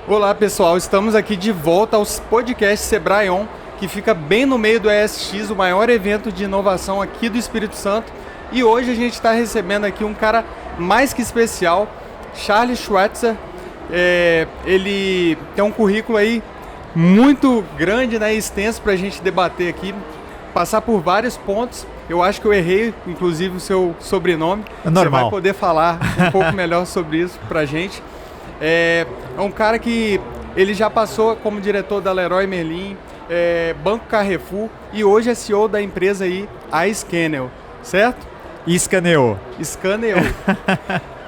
Olá pessoal, estamos aqui de volta aos podcasts Sebrae On, que fica bem no meio do ESX, o maior evento de inovação aqui do Espírito Santo. E hoje a gente está recebendo aqui um cara mais que especial, Charles Schweitzer. Ele tem um currículo aí muito grande, né, e extenso para a gente debater aqui, passar por vários pontos. Eu acho que eu errei, inclusive, o seu sobrenome. É normal. Você vai poder falar um pouco melhor sobre isso para a gente. É um cara que ele já passou como diretor da Leroy Merlin, Banco Carrefour, e hoje é CEO da empresa aí, a Scaneo, certo? Scaneo.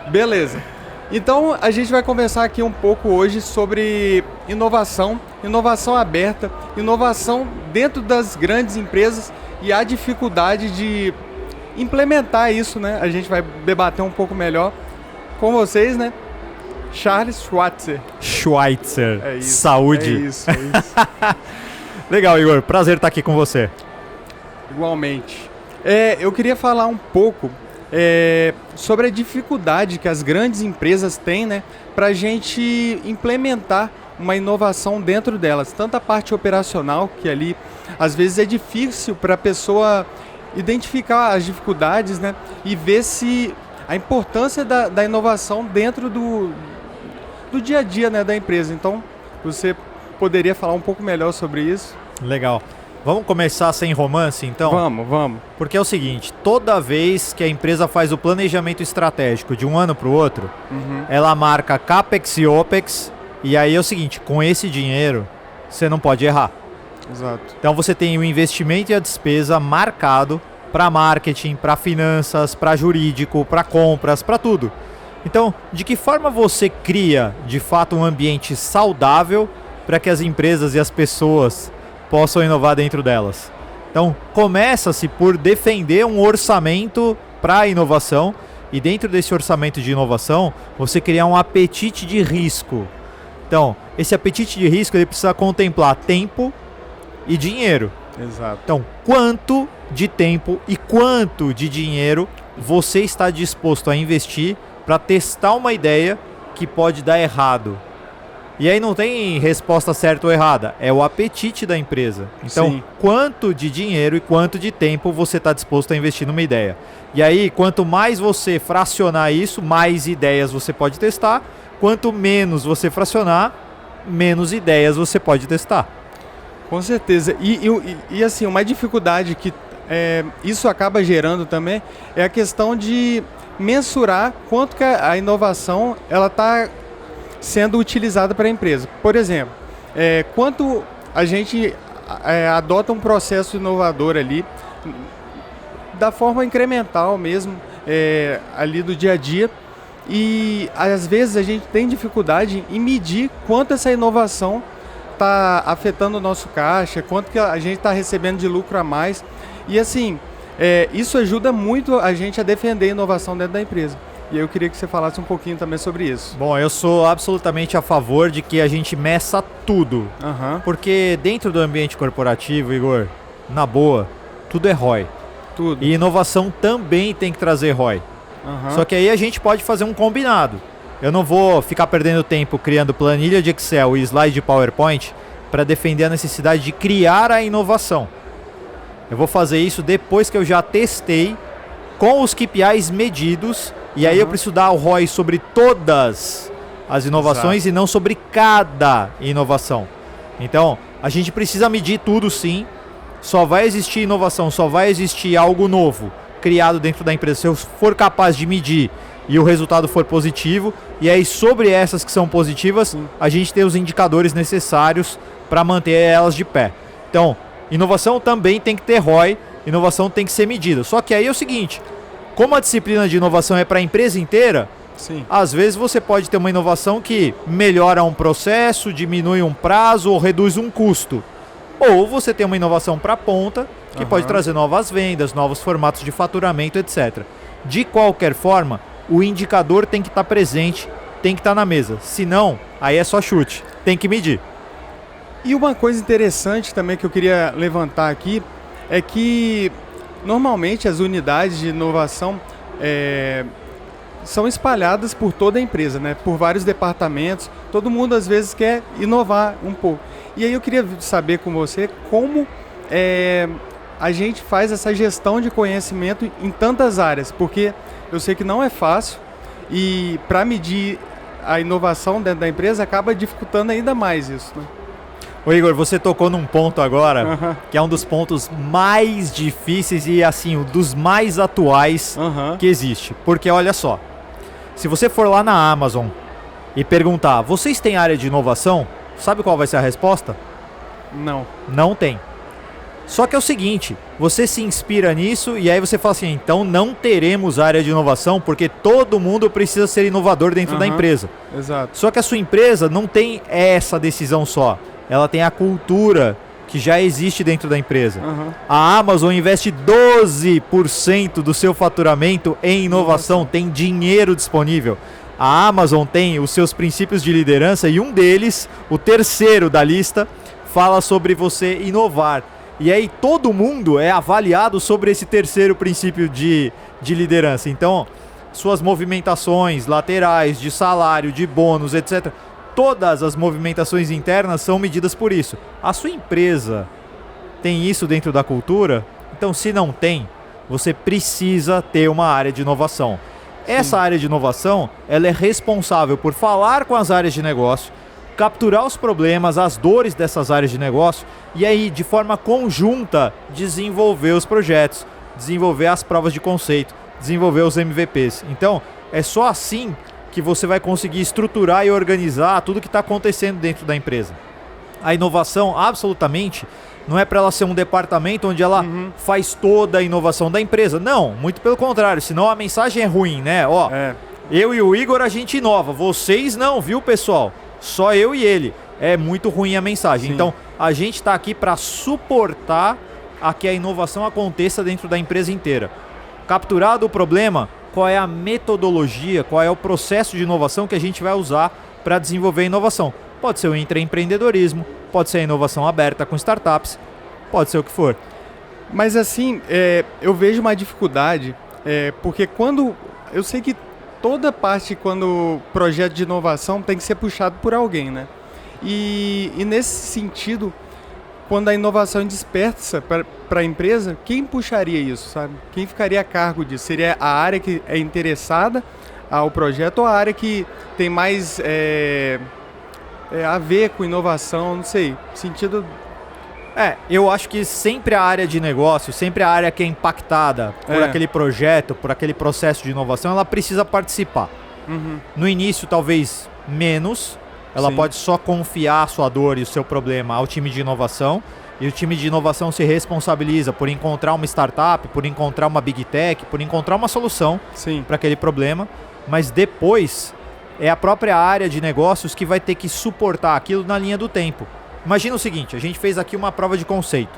Beleza. Então a gente vai conversar aqui um pouco hoje sobre inovação aberta, inovação dentro das grandes empresas e a dificuldade de implementar isso, né? A gente vai debater um pouco melhor com vocês, né? Charles Schweitzer. É isso. Saúde. É isso. Legal, Igor. Prazer estar aqui com você. Igualmente. Eu queria falar um pouco sobre a dificuldade que as grandes empresas têm, né, para a gente implementar uma inovação dentro delas. Tanto a parte operacional, que ali às vezes é difícil para a pessoa identificar as dificuldades, né, e ver se a importância da inovação dentro do dia a dia, né, da empresa. Então, você poderia falar um pouco melhor sobre isso? Legal. Vamos começar sem romance, então? Vamos. Porque é o seguinte, toda vez que a empresa faz o planejamento estratégico de um ano para o outro, ela marca CAPEX e OPEX, e aí é o seguinte, com esse dinheiro, você não pode errar. Exato. Então você tem o investimento e a despesa marcado para marketing, para finanças, para jurídico, para compras, para tudo. Então, de que forma você cria, de fato, um ambiente saudável para que as empresas e as pessoas possam inovar dentro delas? Então, começa-se por defender um orçamento para a inovação e dentro desse orçamento de inovação, você criar um apetite de risco. Então, esse apetite de risco ele precisa contemplar tempo e dinheiro. Exato. Então, quanto de tempo e quanto de dinheiro você está disposto a investir para testar uma ideia que pode dar errado? E aí não tem resposta certa ou errada, é o apetite da empresa. Então, Sim. Quanto de dinheiro e quanto de tempo você está disposto a investir numa ideia? E aí, quanto mais você fracionar isso, mais ideias você pode testar. Quanto menos você fracionar, menos ideias você pode testar. Com certeza. E assim, uma dificuldade que isso acaba gerando também é a questão de mensurar quanto que a inovação ela está sendo utilizada para a empresa. Por exemplo, quanto a gente adota um processo inovador ali, da forma incremental mesmo, ali do dia a dia, e às vezes a gente tem dificuldade em medir quanto essa inovação está afetando o nosso caixa, quanto que a gente está recebendo de lucro a mais. E assim, isso ajuda muito a gente a defender a inovação dentro da empresa. E eu queria que você falasse um pouquinho também sobre isso. Bom, eu sou absolutamente a favor de que a gente meça tudo. Porque dentro do ambiente corporativo, Igor, na boa, tudo é ROI. Tudo. E inovação também tem que trazer ROI. Só que aí a gente pode fazer um combinado. Eu não vou ficar perdendo tempo criando planilha de Excel e slide de PowerPoint para defender a necessidade de criar a inovação. Eu vou fazer isso depois que eu já testei com os KPIs medidos. E aí eu preciso dar o ROI sobre todas as inovações. Exato. E não sobre cada inovação. Então, a gente precisa medir tudo sim. Só vai existir inovação, só vai existir algo novo criado dentro da empresa se eu for capaz de medir e o resultado for positivo. E aí sobre essas que são positivas, a gente tem os indicadores necessários para manter elas de pé. Então, inovação também tem que ter ROI, inovação tem que ser medida. Só que aí é o seguinte, como a disciplina de inovação é para a empresa inteira, sim, às vezes você pode ter uma inovação que melhora um processo, diminui um prazo ou reduz um custo. Ou você tem uma inovação para a ponta, que pode trazer novas vendas, novos formatos de faturamento, etc. De qualquer forma, o indicador tem que estar presente, tem que estar na mesa. Se não, aí é só chute, tem que medir. E uma coisa interessante também que eu queria levantar aqui é que normalmente as unidades de inovação são espalhadas por toda a empresa, né? Por vários departamentos. Todo mundo às vezes quer inovar um pouco. E aí eu queria saber com você como a gente faz essa gestão de conhecimento em tantas áreas, porque eu sei que não é fácil e para medir a inovação dentro da empresa acaba dificultando ainda mais isso, né? Ô Igor, você tocou num ponto agora, que é um dos pontos mais difíceis e assim, um dos mais atuais que existe. Porque olha só, se você for lá na Amazon e perguntar, vocês têm área de inovação? Sabe qual vai ser a resposta? Não. Não tem. Só que é o seguinte, você se inspira nisso e aí você fala assim, então não teremos área de inovação porque todo mundo precisa ser inovador dentro da empresa. Exato. Só que a sua empresa não tem essa decisão só. Ela tem a cultura que já existe dentro da empresa. A Amazon investe 12% do seu faturamento em inovação, tem dinheiro disponível. A Amazon tem os seus princípios de liderança e um deles, o terceiro da lista, fala sobre você inovar. E aí todo mundo é avaliado sobre esse terceiro princípio de liderança. Então, suas movimentações laterais, de salário, de bônus, etc., todas as movimentações internas são medidas por isso. A sua empresa tem isso dentro da cultura? Então, se não tem, você precisa ter uma área de inovação. Sim. Essa área de inovação, ela é responsável por falar com as áreas de negócio, capturar os problemas, as dores dessas áreas de negócio e aí, de forma conjunta, desenvolver os projetos, desenvolver as provas de conceito, desenvolver os MVPs. Então, é só assim que você vai conseguir estruturar e organizar tudo que está acontecendo dentro da empresa. A inovação, absolutamente, não é para ela ser um departamento onde ela faz toda a inovação da empresa. Não, muito pelo contrário, senão a mensagem é ruim, né? Eu e o Igor a gente inova, vocês não, viu, pessoal? Só eu e ele. É muito ruim a mensagem. Sim. Então, a gente está aqui para suportar a que a inovação aconteça dentro da empresa inteira. Capturado o problema, qual é a metodologia, qual é o processo de inovação que a gente vai usar para desenvolver a inovação. Pode ser o intraempreendedorismo, pode ser a inovação aberta com startups, pode ser o que for. Mas assim, eu vejo uma dificuldade, porque quando... Eu sei que toda parte, quando projeto de inovação tem que ser puxado por alguém, né? E nesse sentido, quando a inovação dispersa para a empresa, quem puxaria isso, sabe? Quem ficaria a cargo disso? Seria a área que é interessada ao projeto ou a área que tem mais a ver com inovação? Não sei, sentido... Eu acho que sempre a área de negócio, sempre a área que é impactada por aquele projeto, por aquele processo de inovação, ela precisa participar. No início, talvez menos. Ela pode só confiar a sua dor e o seu problema ao time de inovação. E o time de inovação se responsabiliza por encontrar uma startup, por encontrar uma big tech, por encontrar uma solução para aquele problema. Mas depois, é a própria área de negócios que vai ter que suportar aquilo na linha do tempo. Imagina o seguinte, a gente fez aqui uma prova de conceito.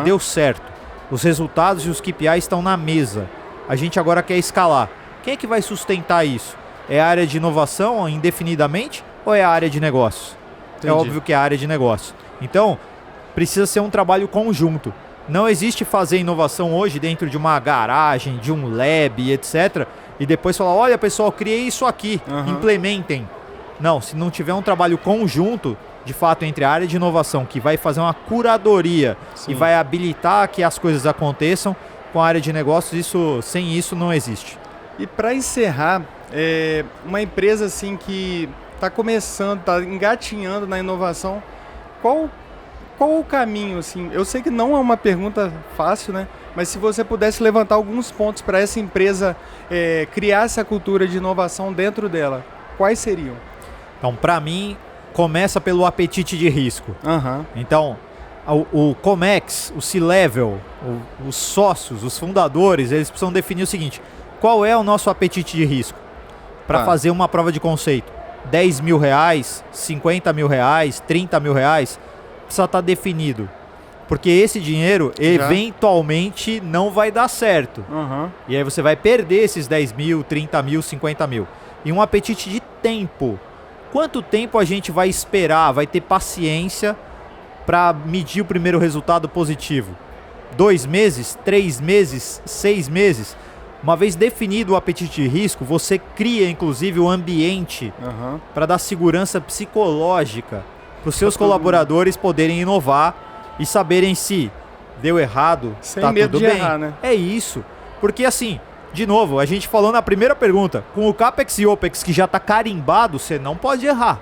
Deu certo. Os resultados e os KPIs estão na mesa. A gente agora quer escalar. Quem é que vai sustentar isso? É a área de inovação indefinidamente ou é a área de negócios? Entendi. É óbvio que é a área de negócio. Então, precisa ser um trabalho conjunto. Não existe fazer inovação hoje dentro de uma garagem, de um lab, etc. E depois falar, olha pessoal, criei isso aqui, implementem. Não, se não tiver um trabalho conjunto, de fato, entre a área de inovação, que vai fazer uma curadoria e vai habilitar que as coisas aconteçam, com a área de negócios, sem isso não existe. E para encerrar, uma empresa assim que está começando, está engatinhando na inovação, qual o caminho? Assim? Eu sei que não é uma pergunta fácil, né? Mas se você pudesse levantar alguns pontos para essa empresa criar essa cultura de inovação dentro dela, quais seriam? Então, para mim, começa pelo apetite de risco. Então, o Comex, o C-Level, os sócios, os fundadores, eles precisam definir o seguinte: qual é o nosso apetite de risco para fazer uma prova de conceito? 10 mil reais, 50 mil reais, 30 mil reais, precisa estar definido. Porque esse dinheiro, eventualmente, não vai dar certo. E aí você vai perder esses 10 mil, 30 mil, 50 mil. E um apetite de tempo. Quanto tempo a gente vai esperar, vai ter paciência para medir o primeiro resultado positivo? 2 meses? 3 meses? 6 meses? Uma vez definido o apetite de risco, você cria inclusive o ambiente para dar segurança psicológica para os seus colaboradores poderem inovar e saberem se deu errado, sem tá medo tudo de bem. errar, né? É isso. Porque assim, de novo, a gente falou na primeira pergunta, com o CAPEX e OPEX que já está carimbado, você não pode errar.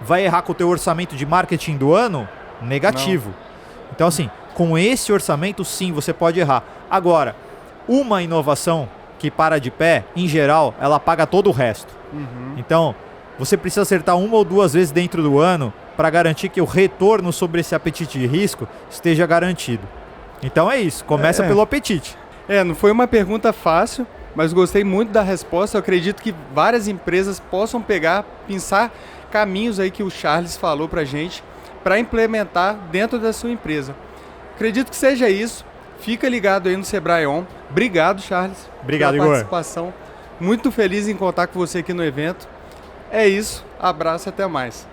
Vai errar com o teu orçamento de marketing do ano? Negativo. Não. Então assim, com esse orçamento sim, você pode errar. Agora, uma inovação que para de pé, em geral, ela paga todo o resto. Então, você precisa acertar 1 ou 2 vezes dentro do ano para garantir que o retorno sobre esse apetite de risco esteja garantido. Então é isso, começa pelo apetite. Não foi uma pergunta fácil, mas gostei muito da resposta. Eu acredito que várias empresas possam pensar caminhos aí que o Charles falou pra gente, para implementar dentro da sua empresa. Acredito que seja isso. Fica ligado aí no Sebrae On. Obrigado, Charles. Obrigado, pela Igor. participação. Muito feliz em contar com você aqui no evento. É isso. Abraço, até mais.